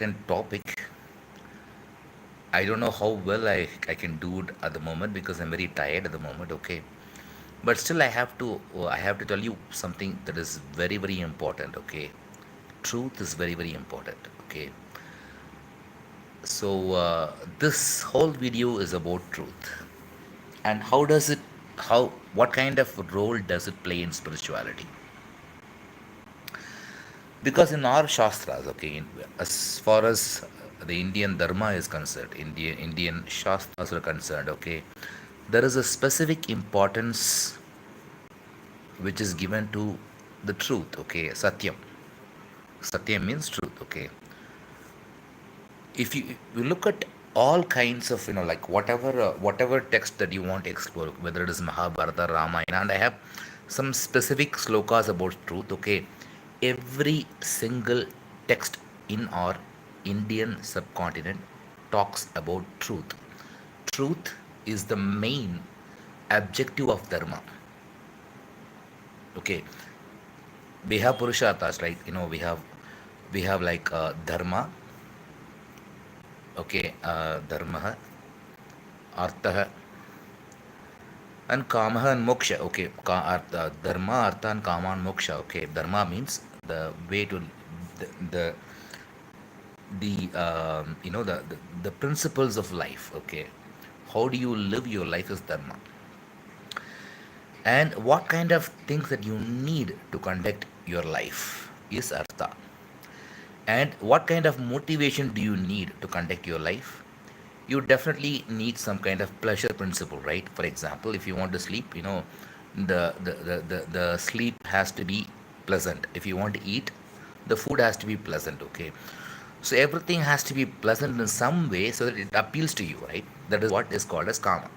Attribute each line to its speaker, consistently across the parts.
Speaker 1: important topic. I don't know how well I can do it at the moment because I'm very tired at the moment, okay. But still I have to tell you something that is very, very important, okay. Truth is very, very important, okay. So this whole video is about truth. And what kind of role does it play in spirituality? Because in our shastras, okay, as far as the Indian dharma is concerned, Indian shastras are concerned, okay, there is a specific importance which is given to the truth, okay, satyam. Satyam means truth, okay. If you look at all kinds of, like whatever text that you want to explore, whether it is Mahabharata, Ramayana, and I have some specific slokas about truth, okay. Every single text in our Indian subcontinent talks about truth. Truth is the main objective of dharma, okay. We have purusharthas, right? We have like dharma, okay, dharma, artha, and kama and moksha, okay. Dharma, artha, and kama and moksha, okay. Dharma means the way to the the principles of life, okay. How do you live your life is dharma, and what kind of things that you need to conduct your life is artha. And what kind of motivation do you need to conduct your life? You definitely need some kind of pleasure principle, right? For example, if you want to sleep, the sleep has to be pleasant. If you want to eat, the food has to be pleasant, okay? So everything has to be pleasant in some way so that it appeals to you, right? That is what is called as kama.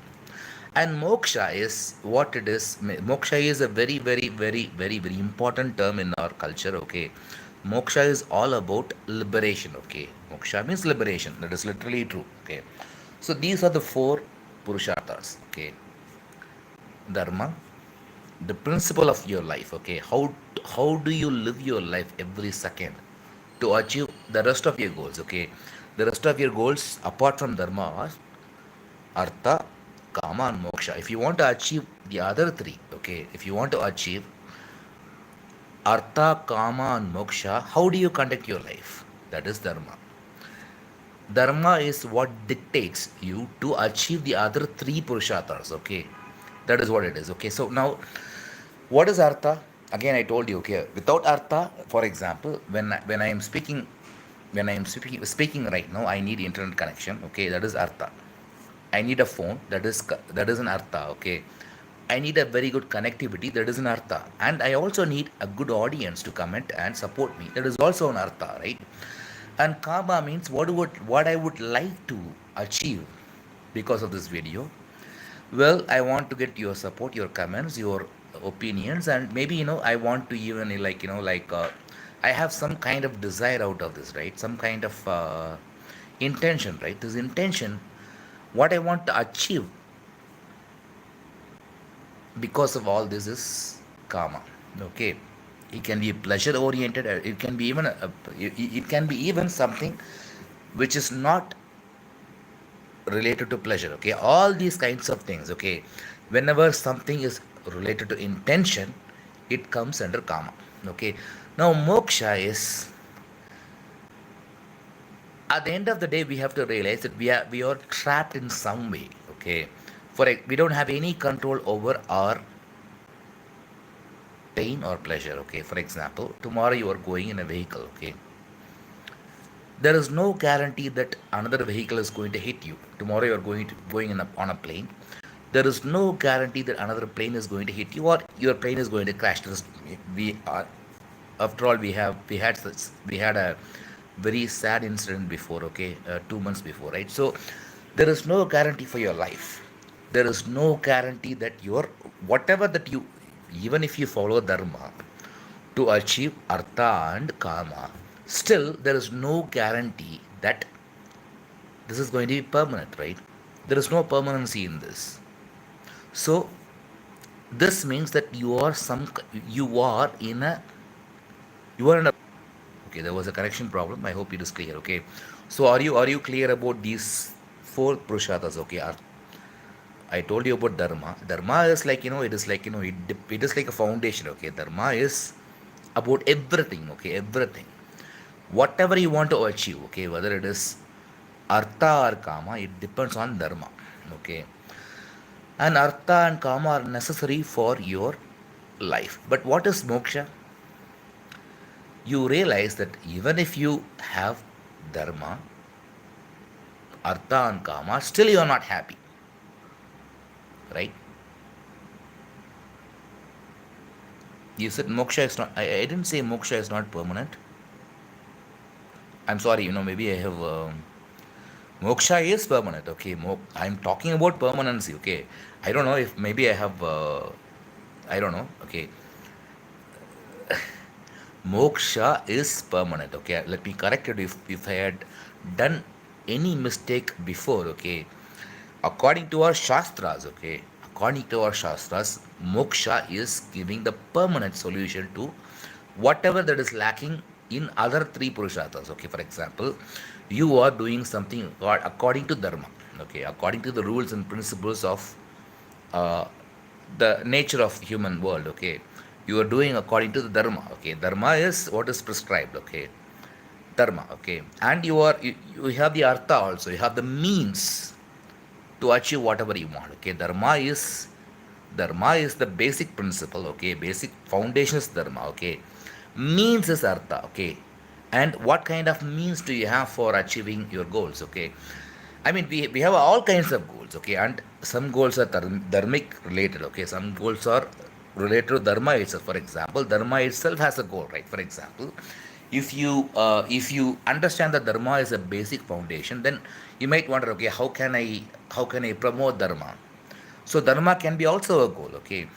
Speaker 1: And moksha is what it is. Moksha is a very, very, very, very, very important term in our culture, okay. Moksha is all about liberation, okay. Moksha means liberation. That is literally true, okay. So these are the four purusharthas, okay. Dharma, the principle of your life, okay. How do you live your life every second to achieve the rest of your goals, okay. The rest of your goals apart from dharma are artha, kama, and moksha. If you want to achieve the other three, okay, if you want to achieve artha, kama, and moksha, how do you conduct your life? That is dharma. Dharma is what dictates you to achieve the other three purusharthas, okay. That is what it is, okay. So now, what is artha? Again, I told you, okay. Without artha, for example, when I am speaking right now, I need internet connection, okay. That is artha. I need a phone. That is an artha. Okay. I need a very good connectivity. That is an artha. And I also need a good audience to comment and support me. That is also an artha, right? And kama means what I would like to achieve because of this video. Well, I want to get your support, your comments, your opinions, and maybe I want to even I have some kind of desire out of this, right? Some kind of intention, right? This intention, what I want to achieve because of all this is karma, okay. It can be pleasure oriented, it can be even it can be even something which is not related to pleasure, okay. All these kinds of things, okay, whenever something is related to intention, it comes under karma, okay. Now moksha is, at the end of the day, we have to realize that we are trapped in some way, okay. We don't have any control over our pain or pleasure, okay. For example, tomorrow you are going in a vehicle, okay. There is no guarantee that another vehicle is going to hit you. Tomorrow you are going on a plane. There is no guarantee that another plane is going to hit you or your plane is going to crash. We are, after all, we had a very sad incident before, okay, 2 months before, right? So there is no guarantee for your life. There is no guarantee that your whatever that you, even if you follow dharma to achieve artha and kama, still there is no guarantee that this is going to be permanent, right? There is no permanency in this. So this means that you are in a, Okay, there was a connection problem. I hope it is clear. Okay, so are you clear about these four Purusharthas? Okay, I told you about Dharma. Dharma is like, it is like, it is like a foundation. Okay, Dharma is about everything. Okay, everything. Whatever you want to achieve. Okay, whether it is Artha or Kama, it depends on Dharma. Okay, and Artha and Kama are necessary for your life. But what is Moksha? You realize that even if you have Dharma, Artha and Kama, still you are not happy. Right? You said moksha is not. I didn't say moksha is not permanent. I'm sorry, maybe I have. Moksha is permanent, okay. I'm talking about permanency, okay. I don't know if maybe I have. I don't know, okay. Moksha is permanent, okay. Let me correct it if I had done any mistake before, okay. According to our Shastras, okay. According to our Shastras, moksha is giving the permanent solution to whatever that is lacking in other three Purusharthas, okay. For example, you are doing something according to Dharma, okay. According to the rules and principles of uh, the nature of human world, okay. You are doing according to the Dharma, okay. Dharma is what is prescribed, okay. Dharma, okay. And you have the Artha also, you have the means to achieve whatever you want, okay. Dharma is the basic principle, okay. Basic foundation is Dharma, okay. Means is Artha, okay. And what kind of means do you have for achieving your goals, okay. I mean, we have all kinds of goals, okay. And some goals are dharmic related, okay. Some goals are related to Dharma itself. For example, Dharma itself has a goal, right? For example, if you understand that Dharma is a basic foundation, then you might wonder, okay, how can I promote Dharma? So Dharma can be also a goal, okay.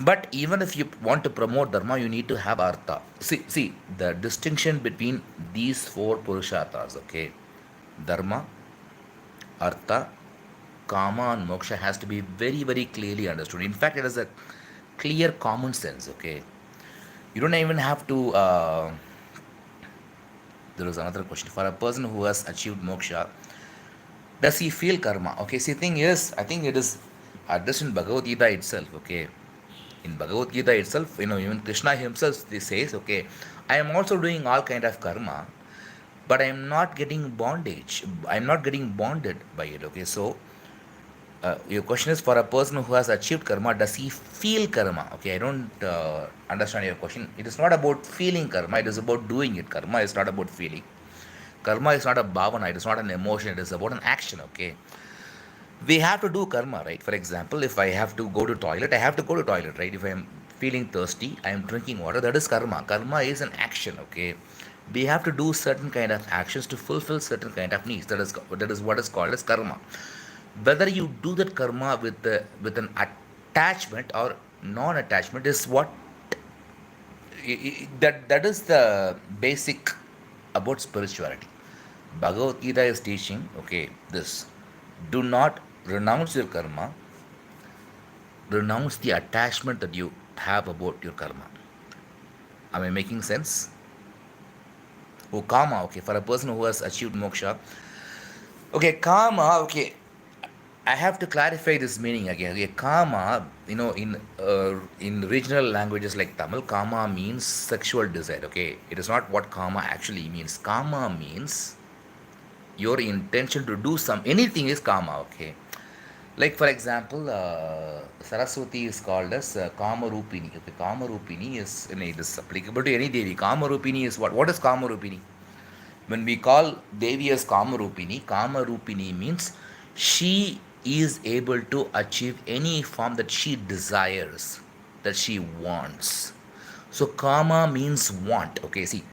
Speaker 1: But even if you want to promote Dharma, you need to have Artha. See the distinction between these four Purusharthas, okay. Dharma, Artha, Kama, and Moksha has to be very, very clearly understood. In fact, it is a clear common sense, okay. You don't even have to. There is another question. For a person who has achieved moksha, does he feel karma? Okay, see, thing is, I think it is addressed in Bhagavad Gita itself, okay. In Bhagavad Gita itself, even Krishna himself says, okay, I am also doing all kind of karma, but I am not getting bondage. I am not getting bonded by it, okay. So, your question is, for a person who has achieved karma, does he feel karma? Okay, I don't understand your question. It is not about feeling karma, it is about doing it. Karma is not about feeling. Karma is not a bhavana, it is not an emotion, it is about an action, okay. We have to do karma, right? For example, if I have to go to toilet, I have to go to toilet, right? If I am feeling thirsty, I am drinking water, that is karma. Karma is an action, okay. We have to do certain kind of actions to fulfill certain kind of needs. That is what is called as karma. Whether you do that karma with an attachment or non-attachment is what that is the basic about spirituality. Bhagavad Gita is teaching, okay, this: do not renounce your karma, renounce the attachment that you have about your karma. Am I making sense? Oh, karma, okay, for a person who has achieved moksha, okay, karma, okay, I have to clarify this meaning again. Okay, karma, in regional languages like Tamil, karma means sexual desire. Okay, it is not what karma actually means. Karma means your intention to do anything is karma. Okay, like for example, Saraswati is called as Kama Rupini. Okay, Kama Rupini is, it is applicable to any Devi. Kama Rupini is what? What is Kama Rupini? When we call Devi as Kama Rupini means she is able to achieve any form that she desires, that she wants. So Kama means want. Okay, see,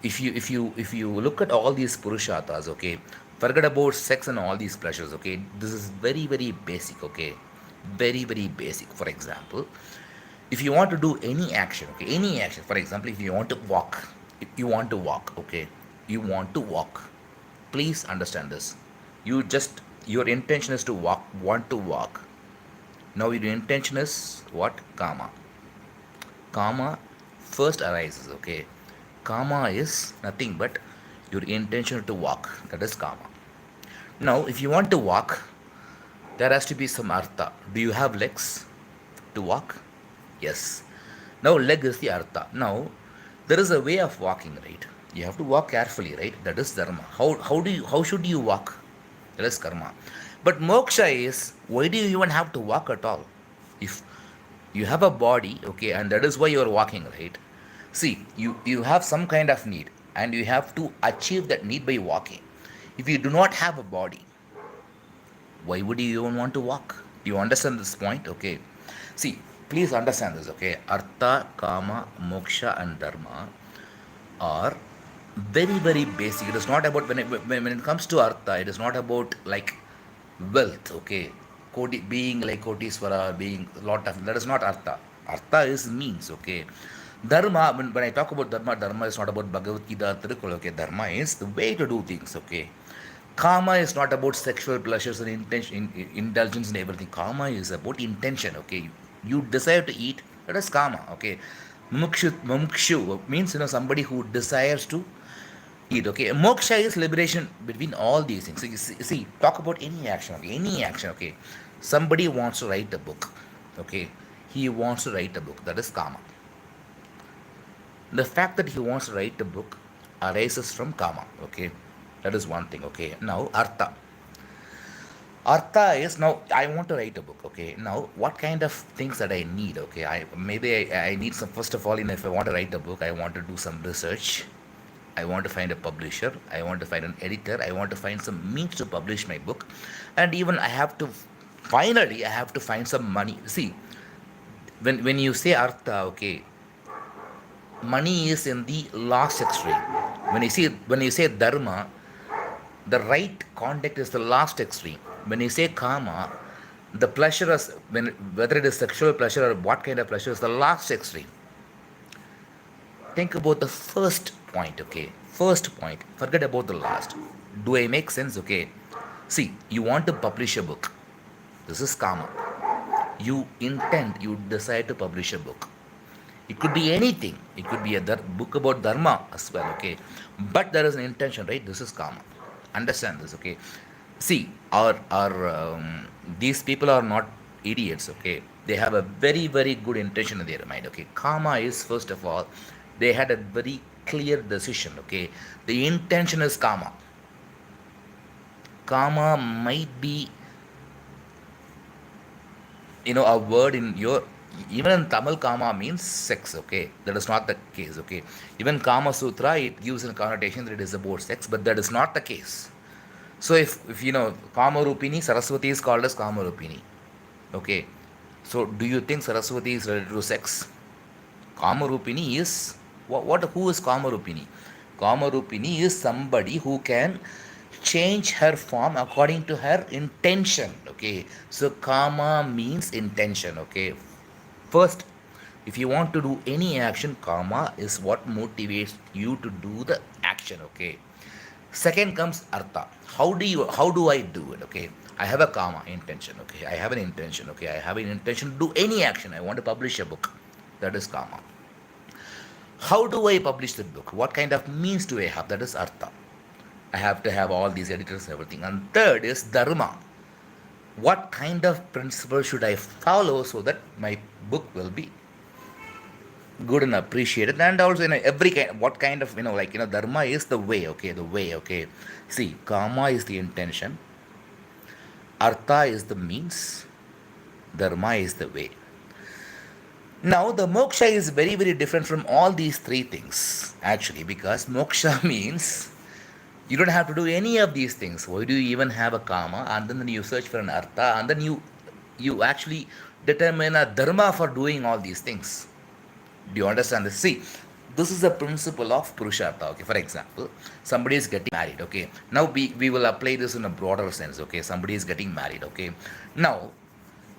Speaker 1: if you look at all these Purusharthas, okay, forget about sex and all these pleasures, okay. This is very, very basic, okay. Very, very basic. For example, if you want to do any action, okay, any action, for example, if you want to walk, okay, you want to walk, please understand this. Your intention is to want to walk. Now your intention is what? Kama. Kama first arises, okay. Karma is nothing but your intention to walk. That is karma. Now, if you want to walk, there has to be some artha. Do you have legs to walk? Yes. Now, leg is the artha. Now, there is a way of walking, right? You have to walk carefully, right? That is dharma. How should you walk? That is karma. But moksha is, why do you even have to walk at all? If you have a body, okay, and that is why you are walking, right? See, you have some kind of need, and you have to achieve that need by walking. If you do not have a body, why would you even want to walk? Do you understand this point? Okay. See, please understand this, okay? Artha, Kama, Moksha, and Dharma are very, very basic. It is not about, when it comes to Artha, it is not about like wealth, okay? Being like Kotiswara, being lot of, that is not Artha. Artha is means, okay? Dharma, when I talk about Dharma, Dharma is not about Bhagavad Gita, Tirukkural, okay? Dharma is the way to do things, okay? Kama is not about sexual pleasures and intention, indulgence and everything. Kama is about intention. Okay, you desire to eat. That is kama. Okay, mukshu means somebody who desires to eat. Okay, moksha is liberation between all these things. So you see, talk about any action. Okay, any action. Okay, somebody wants to write a book. Okay, he wants to write a book. That is kama. The fact that he wants to write a book arises from kama. Okay, that is one thing. Okay, now artha. Artha is, now I want to write a book. Okay, now what kind of things that I need? Okay, I need some. First of all, if I want to write a book, I want to do some research. I want to find a publisher. I want to find an editor. I want to find some means to publish my book, and even I have to, finally I have to find some money. See, when you say artha, okay, money is in the last extreme. When you say dharma, the right conduct is the last extreme. When you say kama, the pleasure is, whether it is sexual pleasure or what kind of pleasure, is the last extreme. Think about the first point, okay? First point, forget about the last. Do I make sense? Okay. See, you want to publish a book. This is kama. You decide to publish a book. It could be anything. It could be a book about dharma as well, okay? But there is an intention, right? This is kama. Understand this, okay? See, these people are not idiots, okay? They have a very, very good intention in their mind, okay? Kama is, first of all, they had a very clear decision, okay? The intention is kama. Kama might be, a word in your, even in Tamil, kama means sex, okay? That is not the case, okay? Even Kama Sutra, it gives a connotation that it is about sex, but that is not the case. So if Kama Rupini, Saraswati is called as Kama Rupini, okay? So do you think Saraswati is related to sex? Kama Rupini is, who is Kama Rupini? Kama Rupini is somebody who can change her form according to her intention, okay? So Kama means intention, okay? First, if you want to do any action, karma is what motivates you to do the action, okay? Second comes artha. How do I do it? Okay, I have a karma intention, okay? I have an intention, okay? I have an intention to do any action. I want to publish a book. That is karma. How do I publish the book? What kind of means do I have? That is artha. I have to have all these editors and everything. And third is dharma. What kind of principle should I follow so that my book will be good and appreciated? And also every kind, what kind of, dharma is the way, okay? See, karma is the intention, artha is the means, dharma is the way. Now the moksha is very, very different from all these three things, actually, because moksha means you don't have to do any of these things. Why do you even have a karma? And then you search for an artha, and then you actually determine a dharma for doing all these things. Do you understand this? See, this is a principle of purushartha. Okay, for example, somebody is getting married. Okay, now we will apply this in a broader sense. Okay, somebody is getting married. Okay, now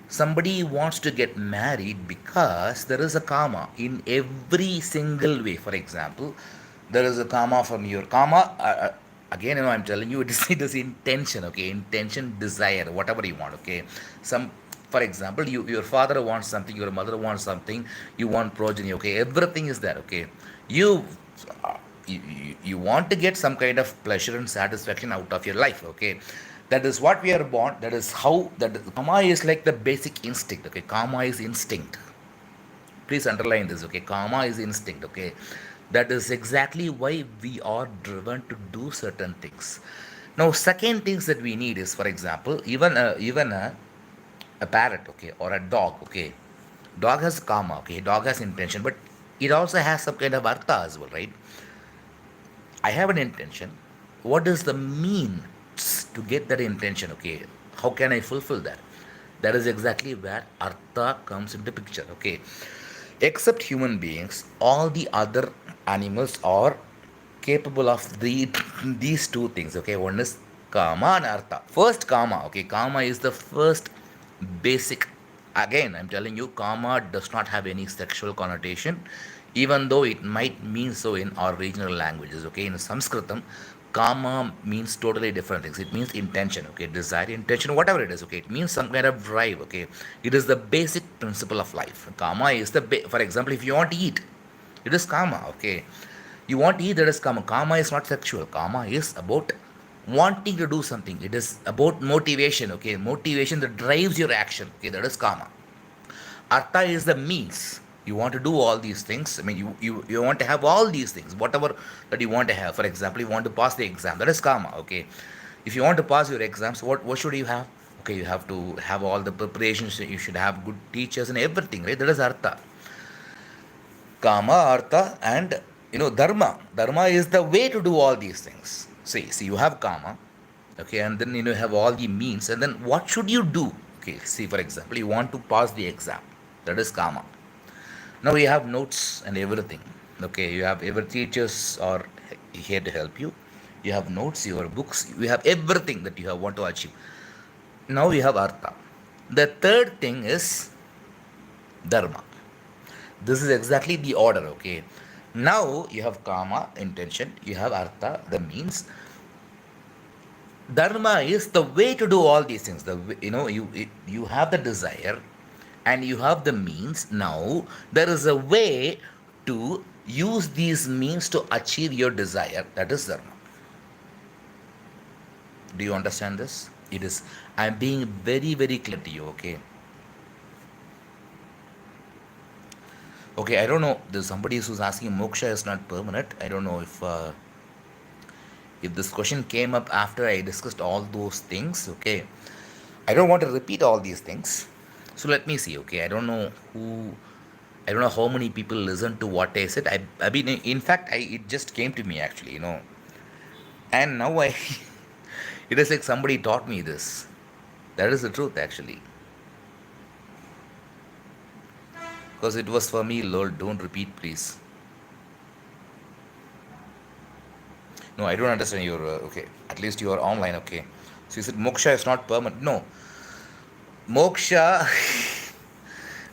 Speaker 1: somebody wants to get married because there is a karma in every single way. For example, there is a karma from your karma. Again, I'm telling you, it is intention, okay? Intention, desire, whatever you want, okay? For example, your father wants something, your mother wants something, you want progeny, okay? Everything is there, okay? You You want to get some kind of pleasure and satisfaction out of your life, okay? That is what we are born. That is how that karma is like the basic instinct, okay? Karma is instinct. Please underline this, okay? Karma is instinct, okay? That is exactly why we are driven to do certain things. Now, second things that we need is, for example, even a parrot, okay, or a dog, okay. Dog has karma, okay. Dog has intention, but it also has some kind of artha as well, right? I have an intention. What is the means to get that intention? Okay, how can I fulfill that? That is exactly where artha comes into picture. Okay, except human beings, all the other animals are capable of these two things. Okay, one is kama and artha. First, kama. Okay, kama is the first basic. Again, I'm telling you, kama does not have any sexual connotation, even though it might mean so in our regional languages. Okay, in Sanskritam, kama means totally different things. It means intention. Okay, desire, intention, whatever it is. Okay, it means some kind of drive. Okay, it is the basic principle of life. Kama is for example, if you want to eat, it is kama. Okay, you want to eat, that is kama. Kama is not sexual. Kama is about wanting to do something. It is about motivation. Okay, motivation that drives your action. Okay, that is kama. Artha is the means. You want to do all these things. I mean, you want to have all these things, whatever that you want to have. For example, you want to pass the exam. That is karma. Okay. If you want to pass your exams, what should you have? Okay, you have to have all the preparations. You should have good teachers and everything, right? That is artha. Kama, artha, and dharma. Dharma is the way to do all these things. See, you have kama, okay, and then you have all the means, and then what should you do? Okay, see, for example, you want to pass the exam. That is kama. Now you have notes and everything. Okay, you have every teachers are here to help you. You have notes, your books, you have everything that you have want to achieve. Now you have artha. The third thing is dharma. This is exactly the order. Okay. Now you have kama, intention. You have artha, the means. Dharma is the way to do all these things. You have the desire, and you have the means. Now there is a way to use these means to achieve your desire. That is dharma. Do you understand this? It is. I'm being very very clear to you. Okay. Okay. I don't know. There's somebody who's asking moksha is not permanent. I don't know if this question came up after I discussed all those things. Okay. I don't want to repeat all these things. So let me see. Okay. I don't know how many people listen to what I said. I mean, in fact, it just came to me actually. And now it is like somebody taught me this. That is the truth actually. Because it was for me, lol, don't repeat, please. No, I don't understand your, okay. At least you are online, okay. So you said moksha is not permanent. No. Moksha.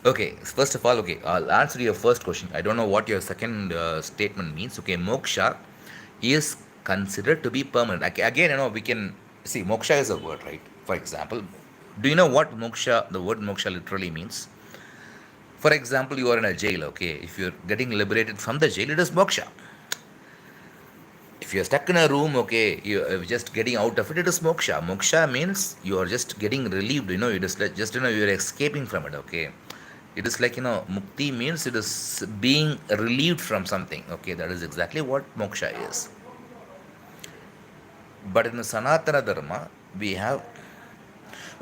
Speaker 1: Okay, first of all, okay, I'll answer your first question. I don't know what your second statement means. Okay, moksha is considered to be permanent. Again, we can see moksha is a word, right? For example, do you know what moksha, the word moksha literally means? For example, you are in a jail, okay? If you're getting liberated from the jail, it is moksha. If you're stuck in a room, okay, you're just getting out of it, it is moksha. Moksha means you are just getting relieved, it is like just, you're escaping from it, okay? It is like, mukti means it is being relieved from something. Okay, that is exactly what moksha is. But in the Sanatana Dharma, we have.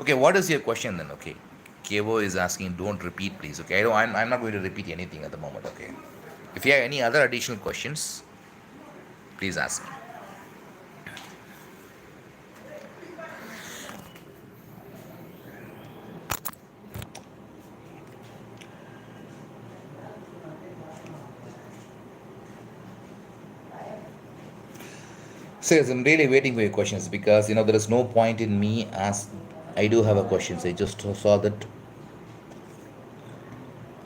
Speaker 1: Okay, what is your question then? Okay, Kevo is asking, don't repeat, please. Okay, I'm not going to repeat anything at the moment. Okay, if you have any other additional questions, please ask me. So yes, I'm really waiting for your questions because there is no point in me as I do have a question. I just saw that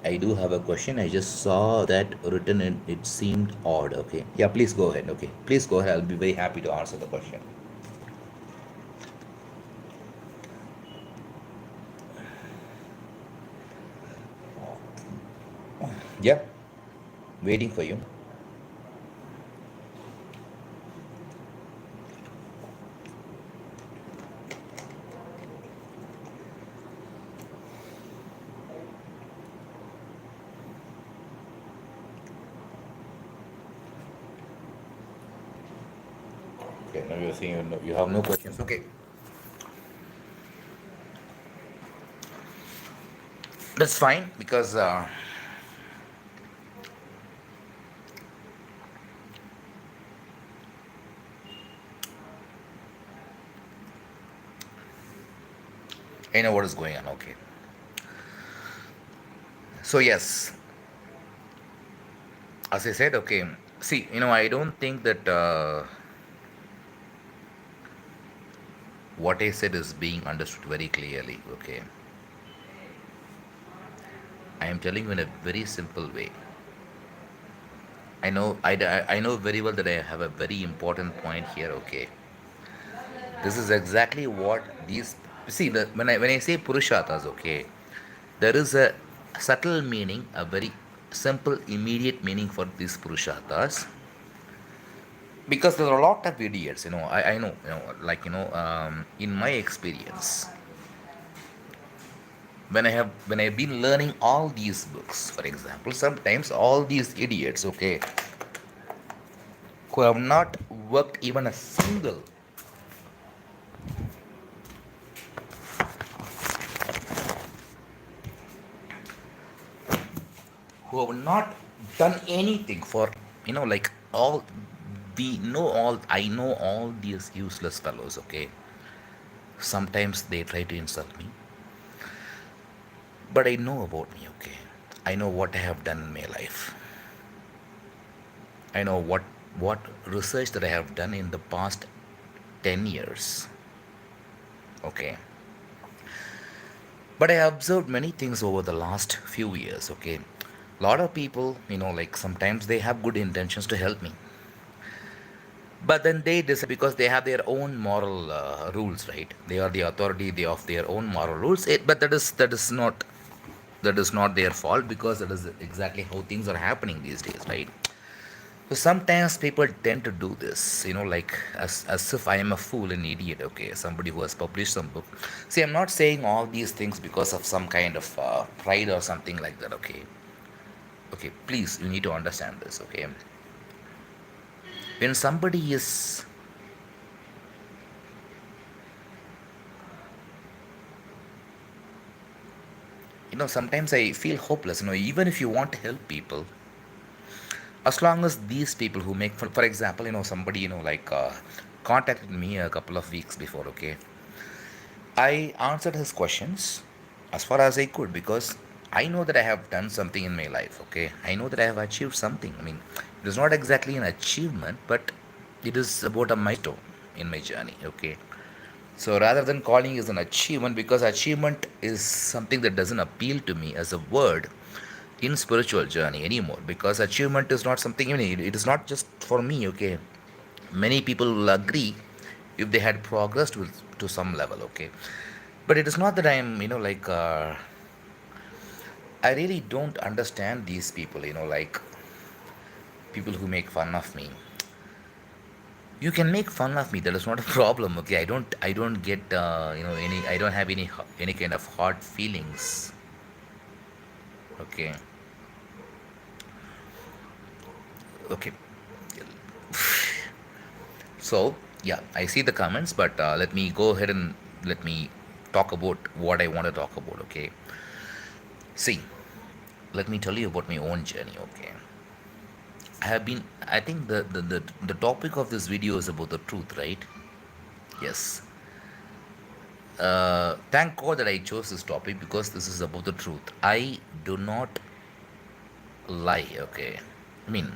Speaker 1: I do have a question. I just saw that written in. It seemed odd. Okay. Yeah, please go ahead. Okay. Please go ahead. I'll be very happy to answer the question. Yep. Waiting for you. Okay, now you're saying you have no questions. Okay, that's fine because I know what is going on. Okay, so yes, as I said, okay. See, I don't think that what I said is being understood very clearly. Okay, I am telling you in a very simple way. I know very well that I have a very important point here. Okay, this is exactly what these see. When I say purushatas, okay, there is a subtle meaning, a very simple, immediate meaning for these purushatas. Because there are a lot of idiots, I know, like in my experience, when I've been learning all these books, for example, sometimes all these idiots, okay, who have not worked even a single, who have not done anything for, like all, I know all these useless fellows, okay. Sometimes they try to insult me, but I know about me, okay. I know what I have done in my life. I know what research that I have done in the past 10 years. Okay. But I observed many things over the last few years. Okay. A lot of people, like sometimes they have good intentions to help me. But then they decide because they have their own moral rules, right? They are the authority, they of their own moral rules. But that is not their fault because that is exactly how things are happening these days, right? So sometimes people tend to do this, like as if I am a fool and idiot, okay, somebody who has published some book. See, I'm not saying all these things because of some kind of pride or something like that, okay. Okay, please, you need to understand this, okay. When somebody is, sometimes I feel hopeless, even if you want to help people, as long as these people who make, for example, somebody, like contacted me a couple of weeks before, okay. I answered his questions as far as I could because I know that I have done something in my life, okay? I know that I have achieved something. I mean, it is not exactly an achievement, but it is about a milestone in my journey, okay? So rather than calling it an achievement, because achievement is something that doesn't appeal to me as a word in spiritual journey anymore, because achievement is not something, it is not just for me, okay? Many people will agree if they had progressed to some level, okay. But it is not that I'm, like I really don't understand these people, like people who make fun of me. You can make fun of me, that is not a problem, okay. I don't get I don't have any kind of hard feelings, okay. Okay, so yeah, I see the comments, but let me go ahead and let me talk about what I want to talk about, okay. See, let me tell you about my own journey, okay. I think the topic of this video is about the truth, right? Yes. Thank God that I chose this topic because this is about the truth. I do not lie, okay. I mean,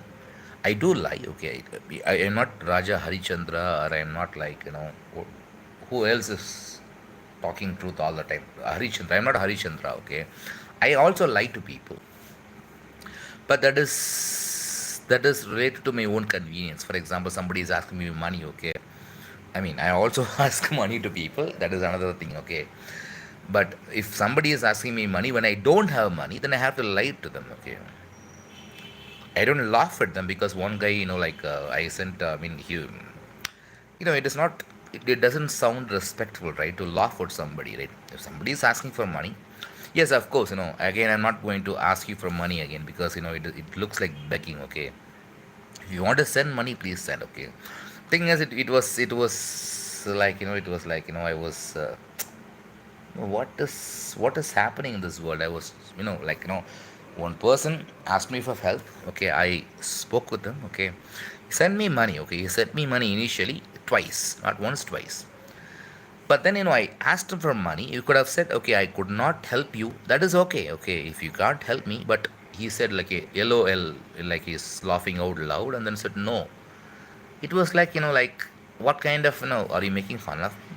Speaker 1: I do lie, okay. I am not Raja Harichandra, or I am not like, who else is talking truth all the time? Harichandra. I am not Harichandra, okay. I also lie to people, but that is related to my own convenience. For example, somebody is asking me money, okay. I mean, I also ask money to people. That is another thing, okay. But if somebody is asking me money when I don't have money, then I have to lie to them, okay. I don't laugh at them because one guy, like I sent. I mean, it is not. It doesn't sound respectful, right, to laugh at somebody, right? If somebody is asking for money, yes, of course, Again, I'm not going to ask you for money again because it looks like begging, okay. If you want to send money, please send, okay. Thing is, it was like, it was like, I was, what is happening in this world. I was, like, one person asked me for help. Okay, I spoke with him. Okay, he sent me money. Okay, he sent me money initially twice, not once, twice. But then, I asked him for money. You could have said, okay, I could not help you. That is okay. Okay, if you can't help me. But he said like a LOL, like he's laughing out loud, and then said no. It was like, like, what kind of, are you making fun of me?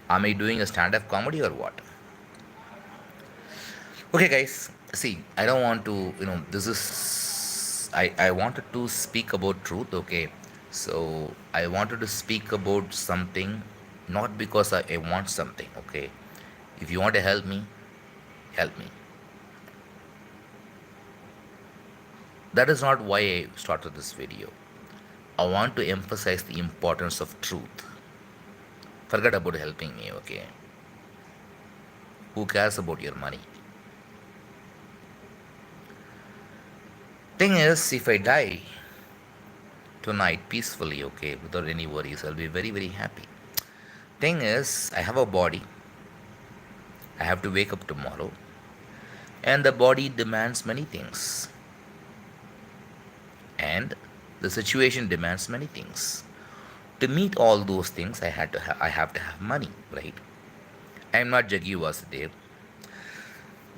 Speaker 1: Am I doing a stand-up comedy or what? Okay, guys. See, I don't want to, this is, I wanted to speak about truth, okay? So, I wanted to speak about something, not because I want something, okay? If you want to help me, help me. That is not why I started this video. I want to emphasize the importance of truth. Forget about helping me, okay? Who cares about your money? Thing is, if I die tonight peacefully, okay, without any worries, I'll be very, very happy. Thing is, I have a body. I have to wake up tomorrow, and the body demands many things, and the situation demands many things. To meet all those things, I have to have money, right? I am not Jaggi Vasudev.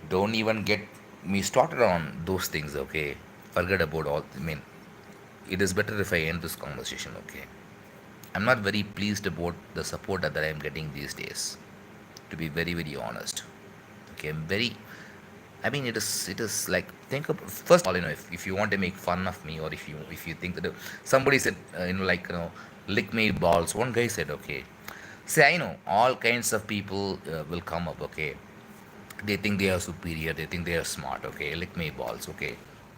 Speaker 1: Don't even get me started on those things, okay? Forget about all. I mean, it is better if I end this conversation, okay? I'm not very pleased about the support that I am getting these days, to be very, very honest. Okay, I'm very. I mean, it is like, think of first of all, if you want to make fun of me, or if you think that somebody said, like, lick me balls. One guy said, okay. Say, I know all kinds of people will come up, okay. They think they are superior, they think they are smart, okay, lick me balls, okay.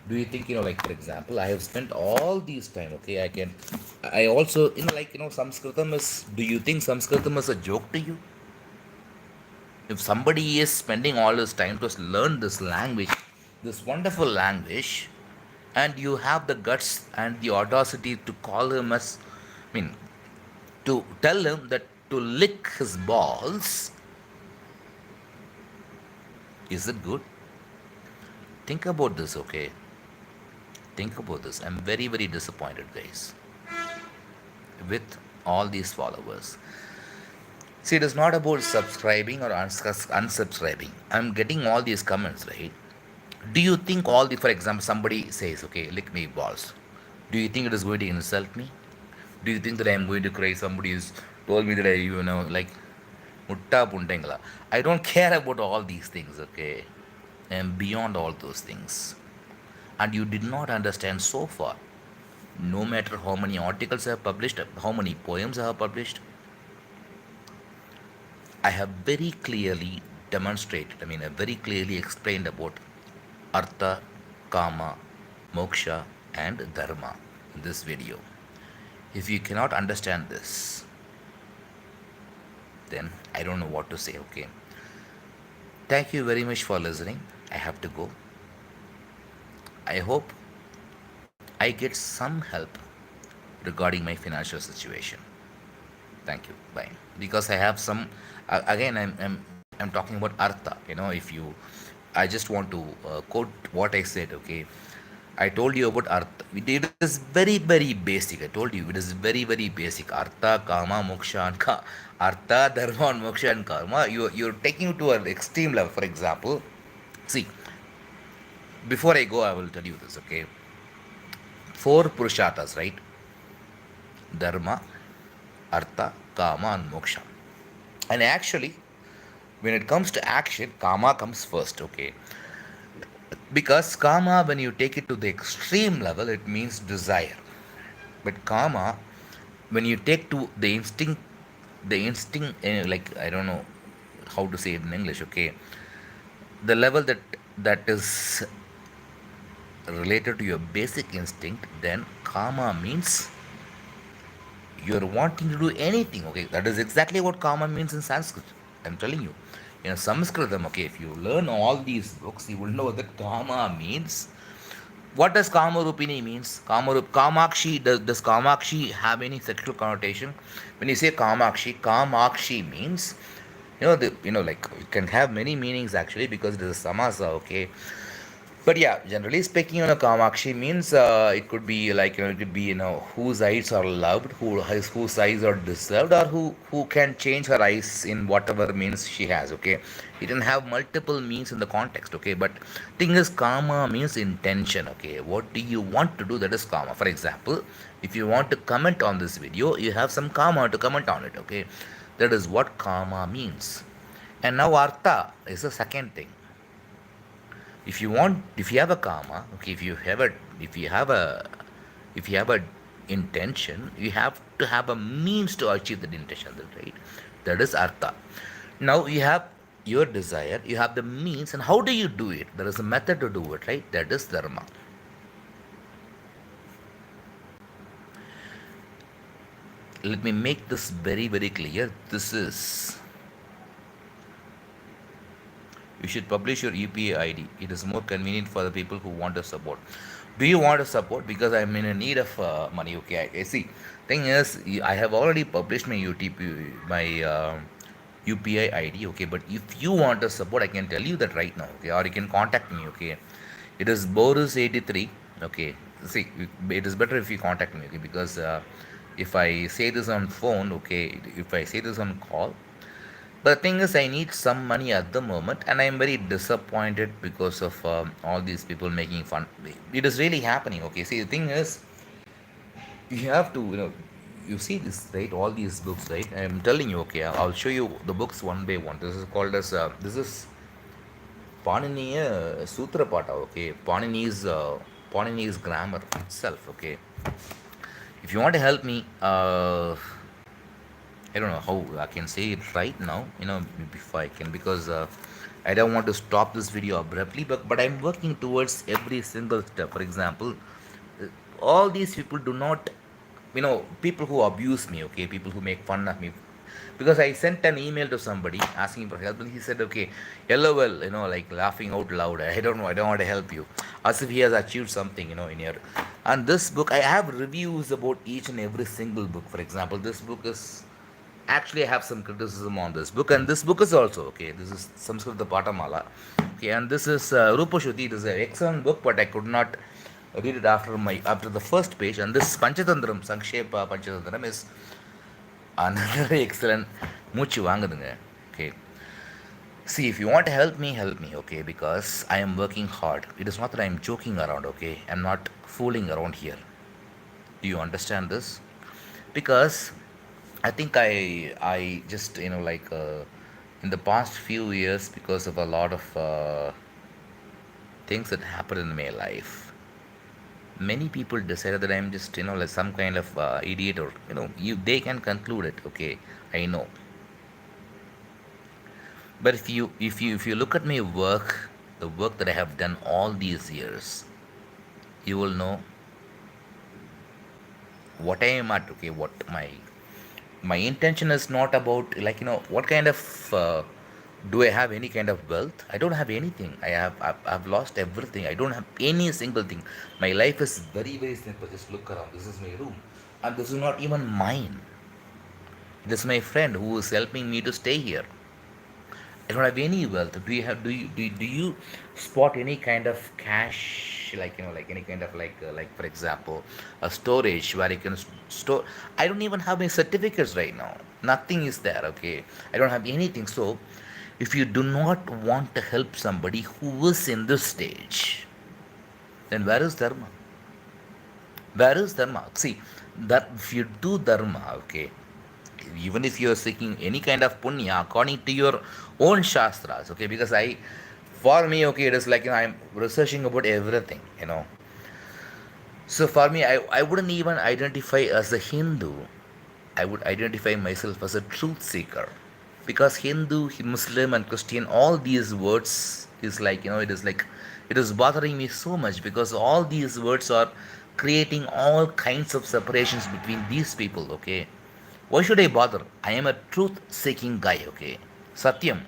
Speaker 1: Do you think, like, for example, I have spent all these time, okay, I also, like, Sanskritam is, do you think Sanskritam is a joke to you? If somebody is spending all his time to learn this language, this wonderful language, and you have the guts and the audacity to call him as, I mean, to tell him that to lick his balls, is it good? Think about this, okay? Think about this. I'm very, very disappointed, guys, with all these followers. See, it is not about subscribing or unsubscribing. I'm getting all these comments, right? Do you think all the, for example, somebody says, okay, lick me balls. Do you think it is going to insult me? Do you think that I am going to cry? Somebody has told me that like, mutta puntengala. I don't care about all these things, okay? I am beyond all those things. And you did not understand so far. No matter how many articles I have published, how many poems I have published, I have very clearly demonstrated, I mean, I very clearly explained about Artha, Kama, Moksha, and Dharma in this video. If you cannot understand this, then I don't know what to say, okay? Thank you very much for listening. I have to go. I hope I get some help regarding my financial situation. Thank you. Bye. Because I have some, again, I'm talking about Artha. If you, I just want to quote what I said, okay? I told you about Artha. It is very, very basic. I told you it is very, very basic. Artha, Kama, Moksha, and Artha, Dharma, and Moksha, and Karma. You're taking it to an extreme level. For example, see, before I go, I will tell you this, okay? Four Purusharthas, right? Dharma, Artha, Kama, and Moksha. And actually, when it comes to action, Kama comes first, okay? Because Kama, when you take it to the extreme level, it means desire. But Kama, when you take to the instinct, like, I don't know how to say it in English, okay? The level that is related to your basic instinct, then Kama means you're wanting to do anything, okay? That is exactly what Kama means in Sanskrit. I'm telling you. Sanskritam, okay, if you learn all these books, you will know that Kama means What does Kamarupini means? Kamakshi, does Kamakshi have any sexual connotation? When you say Kamakshi, Kamakshi means, like it can have many meanings actually because it is a samasa, okay? But yeah, generally speaking, Kamakshi means it could be like it could be whose eyes are loved, whose eyes are deserved, or who can change her eyes in whatever means she has. Okay, it can have multiple means in the context. Okay, but thing is, karma means intention. Okay, what do you want to do? That is karma. For example, if you want to comment on this video, you have some karma to comment on it. Okay, that is what karma means. And now artha is the second thing. If you have a karma, okay, if you have a intention, you have to have a means to achieve that intention, right? That is artha. Now you have your desire, you have the means, and how do you do it? There is a method to do it, right? That is dharma. Let me make this very, very clear. You should publish your UPA ID. It is more convenient for the people who want to support. Do you want to support? Because I'm in a need of money. Okay, I see. Thing is, I have already published my UPI ID. Okay, but if you want to support, I can tell you that right now. Okay, or you can contact me. Okay, it is Boris83. Okay, see, it is better if you contact me. Okay, because if I say this on phone, okay, if I say this on call, but the thing is, I need some money at the moment, and I am very disappointed because of all these people making fun. It is really happening. Okay, see, the thing is, you have to, you see this, right? All these books, right? I am telling you, okay, I'll show you the books one by one. This is called as this is Paniniya Sutra Pata. Okay, Panini's grammar itself. Okay, if you want to help me, I don't know how I can say it right now, before I can, because I don't want to stop this video abruptly, but I'm working towards every single step. For example, uh, all these people do not, people who abuse me, okay, people who make fun of me, because I sent an email to somebody asking for help, and he said, okay, LOL, like laughing out loud. I don't know, I don't want to help you, as if he has achieved something, in here. And this book, I have reviews about each and every single book. For example, this book is actually I have some criticism on this book, and this book is also okay. This is Samskrita Patamala, okay, and this is Rupa Shuddhi. It is an excellent book, but I could not read it after the first page. And this Panchadandram, Sankshepa Panchadandram is another excellent. Muchu vaangadunga. Okay. See, if you want to help me, okay, because I am working hard. It is not that I am joking around, okay. I'm not fooling around here. Do you understand this? Because I think I just in the past few years, because of a lot of things that happened in my life, many people decided that I'm just like some kind of idiot, or they can conclude it. Okay, I know. But if you look at my work, the work that I have done all these years, you will know what I am at. Okay, what my intention is not about, like, what kind of do I have any kind of wealth? I don't have anything. I've lost everything. I don't have any single thing. My life is very, very simple. Just look around. This is my room, and this is not even mine. This is my friend who is helping me to stay here. I don't have any wealth. Do you spot any kind of cash, like, like any kind of, like, for example, a storage where you can store? I don't even have my certificates right now. Nothing is there. Okay, I don't have anything. So if you do not want to help somebody who is in this stage, then where is dharma? Where is dharma? See, that if you do dharma, okay, even if you are seeking any kind of punya according to your own shastras, okay, because for me, okay, it is like, I'm researching about everything, so for me, I wouldn't even identify as a Hindu. I would identify myself as a truth seeker, because Hindu, Muslim, and Christian, all these words is like, it is bothering me so much, because all these words are creating all kinds of separations between these people. Okay, why should I bother? I am a truth seeking guy. Okay, Satyam.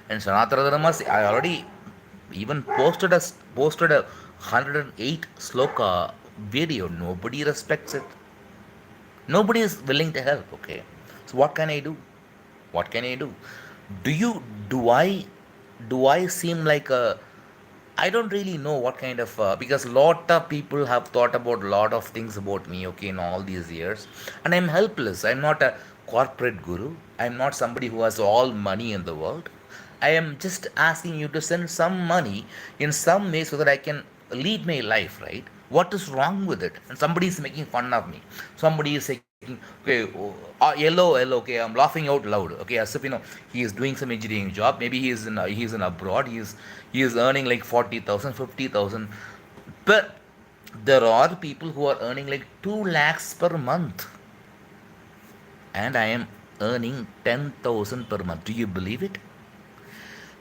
Speaker 1: And Sanatana Dharma, I already even posted a 108 sloka video. Nobody respects it. Nobody is willing to help. Okay. So what can I do? What can I do? Do you do I seem like a I don't really know what kind of because lot of people have thought about lot of things about me, okay, in all these years, and I'm helpless. I'm not a corporate guru. I'm not somebody who has all money in the world. I am just asking you to send some money in some way so that I can lead my life, right? What is wrong with it? And somebody is making fun of me. Somebody is saying, okay, oh, yellow, yellow, okay, I'm laughing out loud, okay, as if he is doing some engineering job. Maybe he is in abroad. He is earning like 40,000, 50,000. But there are people who are earning like 2 lakhs per month, and I am earning 10,000 per month. Do you believe it?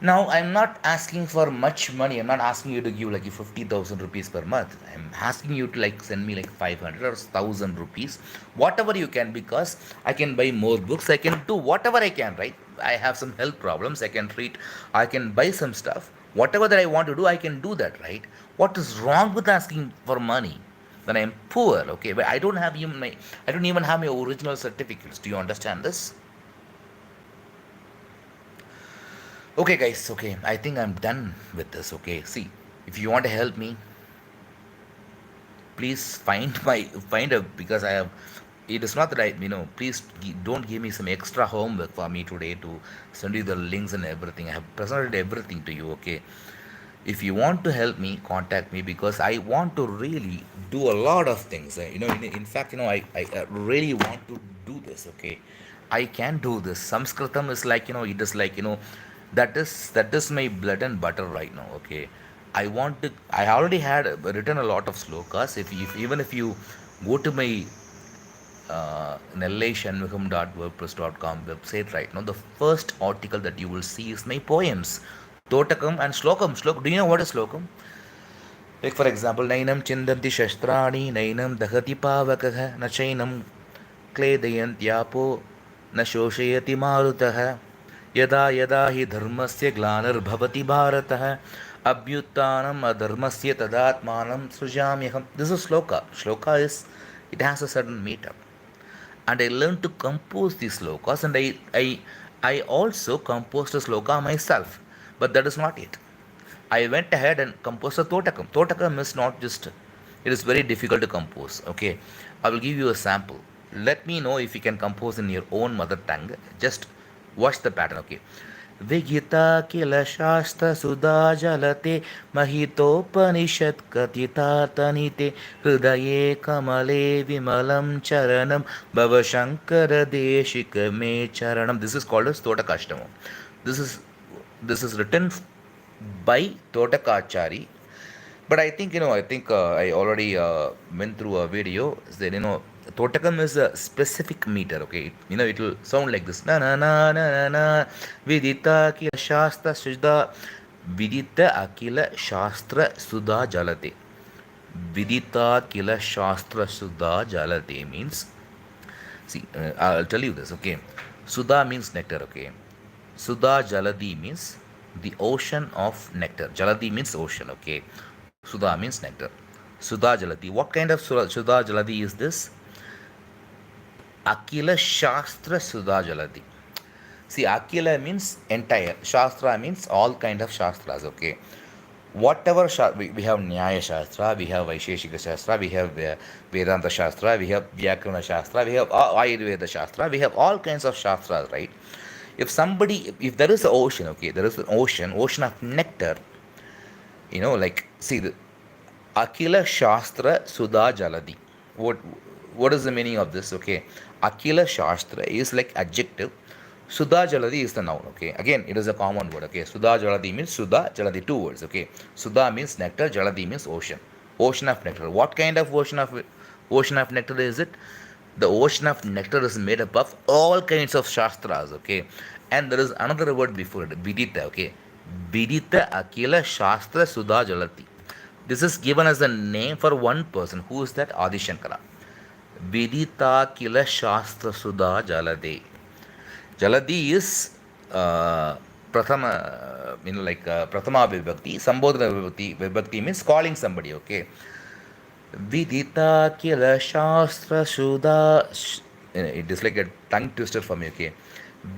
Speaker 1: Now, I'm not asking for much money. I'm not asking you to give like 50,000 rupees per month. I'm asking you to like send me like 500 or 1,000 rupees, whatever you can, because I can buy more books. I can do whatever I can, right? I have some health problems. I can treat, I can buy some stuff. Whatever that I want to do, I can do that, right? What is wrong with asking for money? Then I am poor, okay? But I don't even have my original certificates. Do you understand this? Okay, guys, okay. I think I'm done with this, okay? See, if you want to help me, please find a because I have. It is not that please don't give me some extra homework for me today to send you the links and everything. I have presented everything to you, okay? If you want to help me, contact me because I want to really do a lot of things. In fact, I really want to do this, okay? I can do this. Sanskritam is like, it is like, that is my blood and butter right now, okay? I already had written a lot of slokas. Even if you go to my nellashanmugam.wordpress.com website right now, the first article that you will see is my poems, Totakam and Slokam. Do you know what is Slokam? Like, for example, Nainam Chindanti Shastrani, Nainam Dahati Pavakaha, Nachainam Kledayantyapo, Nashoshayati Marutaha, Yada Yada Hi Dharmasya Glanar Bhavati Bharatah, Abhyuttanam Adharmasya Tadatmanam Sujamyaham. This is Sloka. Sloka is, it has a certain meter. And I learned to compose these slokas, and I also composed a sloka myself. But that is not it. I went ahead and composed a Totakam. Totakam is not just, it is very difficult to compose. Okay, I will give you a sample. Let me know if you can compose in your own mother tongue. Just watch the pattern. Okay. विगिता किल शास्त्रसुधा जलते महितोपनिषत्कथिता तनिते हृदये कमले विमलं चरणं भवशङ्करदेशिक मे चरणं. This is called as Totakashtamam. This is written by Totakachari. But I think I already went through a video. Then Totakam is a specific meter. Okay, it will sound like this. Na na na na na na. Vidita akila shastra sudha. Vidita akila shastra sudha jalate. Vidita akila shastra sudha jalate means. See, I'll tell you this. Okay, Sudha means nectar. Okay, Sudha Jaladi means the ocean of nectar. Jaladi means ocean. Okay, Sudha means nectar. Sudha Jaladi. What kind of Sudha Jaladi is this? Akila Shastra Sudha Jaladi. See, Akila means entire. Shastra means all kind of Shastras. Okay. Whatever we have Nyaya Shastra, we have Vaisheshika Shastra, we have Vedanta Shastra, we have Vyakarana Shastra, we have Ayurveda Shastra, we have all kinds of Shastras, right? If there is an ocean, okay, there is an ocean of nectar, like, see, the Akila Shastra Sudha Jaladi. What what is the meaning of this? Okay, Akila Shastra is like adjective. Sudha Jaladi is the noun. Okay, again it is a common word. Okay, Sudha Jaladi means Sudha Jaladi, two words. Okay, Sudha means nectar, Jaladi means ocean. Ocean of nectar. What kind of ocean of nectar is it? The ocean of nectar is made up of all kinds of shastras. Okay, and there is another word before it, Vidita. Okay, Vidita Akila Shastra Sudha Jalati. This is given as a name for one person. Who is that? Adi Shankara. Vidita Kila Shastra Sudha Jalade. Jaladi is prathama, like prathama vibhakti. Sambodhana vibhakti means calling somebody, okay. Vidita kila shastra sudha. It is like a tongue twister for me, okay.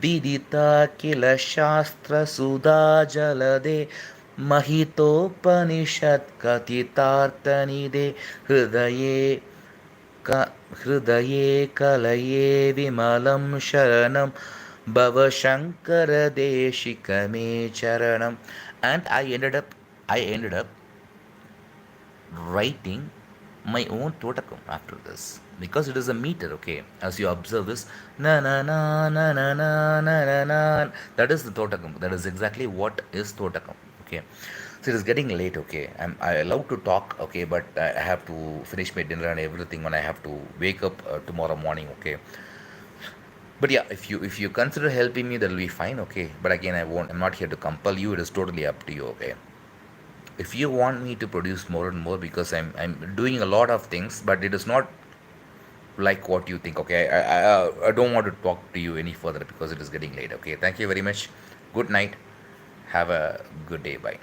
Speaker 1: Vidita kila shastra sudha jalade mahitopanishad katitartanide hridaye ka hridaye kalaye vimalam sharanam bhava shankara deshikame charanam. And I ended up writing my own totakam after this, because it is a meter, okay. As you observe this, na na na na na na na na na, that is the totakam. That is exactly what is totakam, okay. So it is getting late, okay. I love to talk, okay, but I have to finish my dinner and everything when I have to wake up tomorrow morning, okay. But yeah, if you consider helping me, that will be fine, okay. But again, I'm not here to compel you. It is totally up to you, okay. If you want me to produce more and more, because I'm doing a lot of things, but it is not like what you think, okay. I don't want to talk to you any further because it is getting late, okay. Thank you very much. Good night. Have a good day. Bye.